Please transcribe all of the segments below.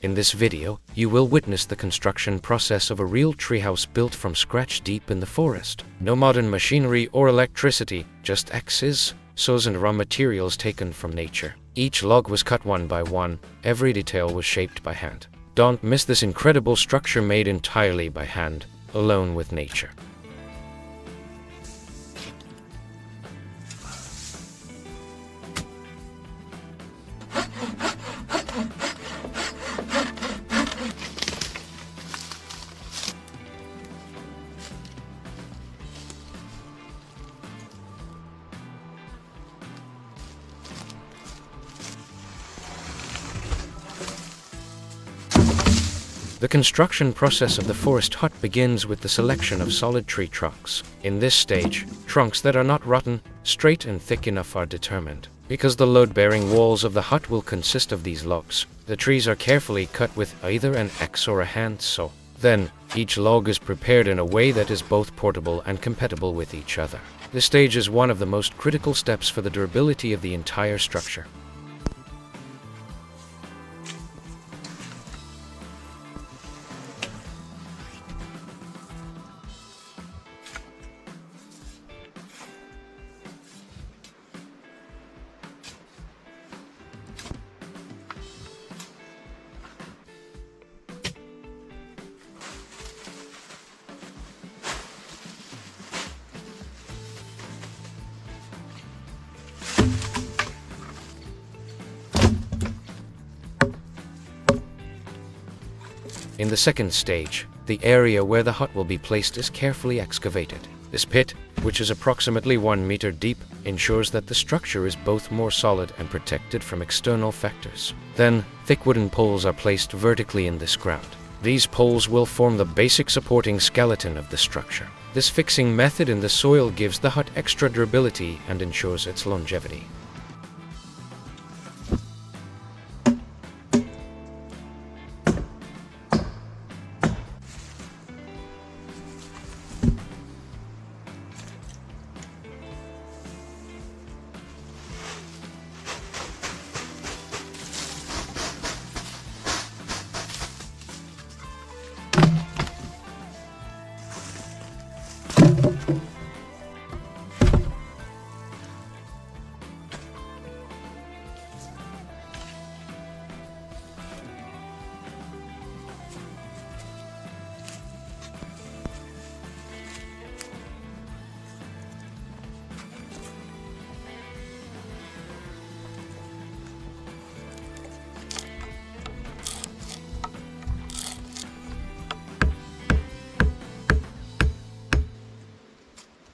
In this video, you will witness the construction process of a real treehouse built from scratch deep in the forest. No modern machinery or electricity, just axes, saws and raw materials taken from nature. Each log was cut one by one, every detail was shaped by hand. Don't miss this incredible structure made entirely by hand, alone with nature. The construction process of the forest hut begins with the selection of solid tree trunks. In this stage, trunks that are not rotten, straight and thick enough are determined. Because the load-bearing walls of the hut will consist of these logs, the trees are carefully cut with either an axe or a hand saw. Then, each log is prepared in a way that is both portable and compatible with each other. This stage is one of the most critical steps for the durability of the entire structure. In the second stage, the area where the hut will be placed is carefully excavated. This pit, which is approximately 1 meter deep, ensures that the structure is both more solid and protected from external factors. Then, thick wooden poles are placed vertically in this ground. These poles will form the basic supporting skeleton of the structure. This fixing method in the soil gives the hut extra durability and ensures its longevity.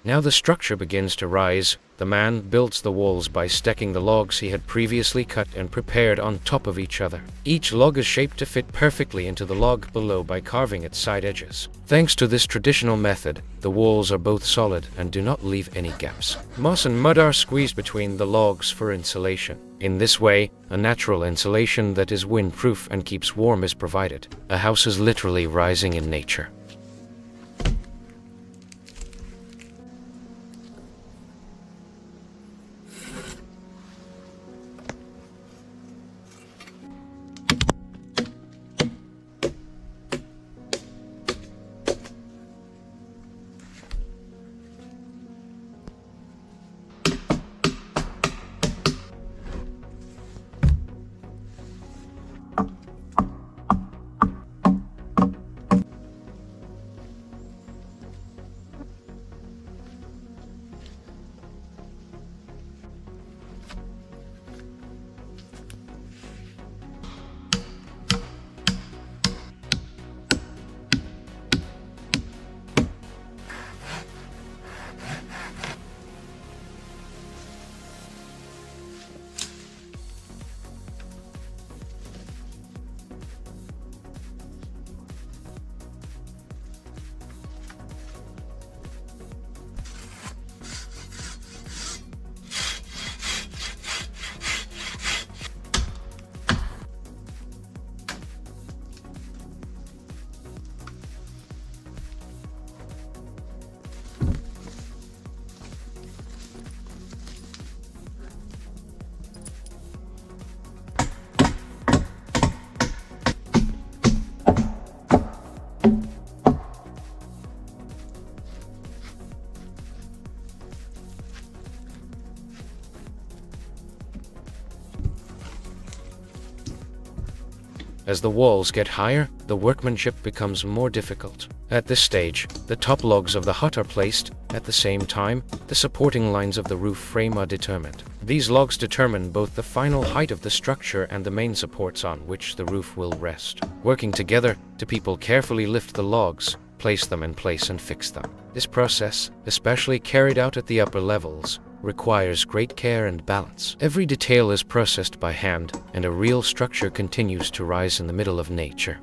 Now the structure begins to rise. The man builds the walls by stacking the logs he had previously cut and prepared on top of each other. Each log is shaped to fit perfectly into the log below by carving its side edges. Thanks to this traditional method, the walls are both solid and do not leave any gaps. Moss and mud are squeezed between the logs for insulation. In this way, a natural insulation that is windproof and keeps warm is provided. A house is literally rising in nature. As the walls get higher, the workmanship becomes more difficult. At this stage, the top logs of the hut are placed. At the same time, the supporting lines of the roof frame are determined. These logs determine both the final height of the structure and the main supports on which the roof will rest. Working together, two people carefully lift the logs, place them in place and fix them. This process, especially carried out at the upper levels, requires great care and balance. Every detail is processed by hand, and a real structure continues to rise in the middle of nature.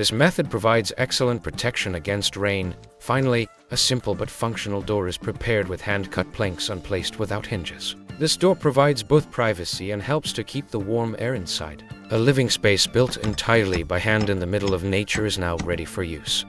This method provides excellent protection against rain. Finally, a simple but functional door is prepared with hand-cut planks unplaced without hinges. This door provides both privacy and helps to keep the warm air inside. A living space built entirely by hand in the middle of nature is now ready for use.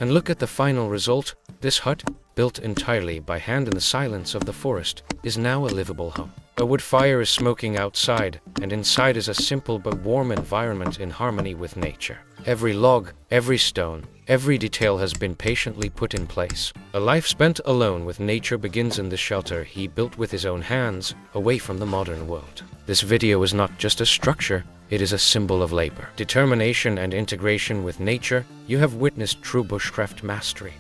And look at the final result. This hut, built entirely by hand in the silence of the forest, is now a livable home. A wood fire is smoking outside, and inside is a simple but warm environment in harmony with nature. Every log, every stone, every detail has been patiently put in place. A life spent alone with nature begins in the shelter he built with his own hands, away from the modern world. This video is not just a structure, it is a symbol of labor, determination, and integration with nature. You have witnessed true bushcraft mastery.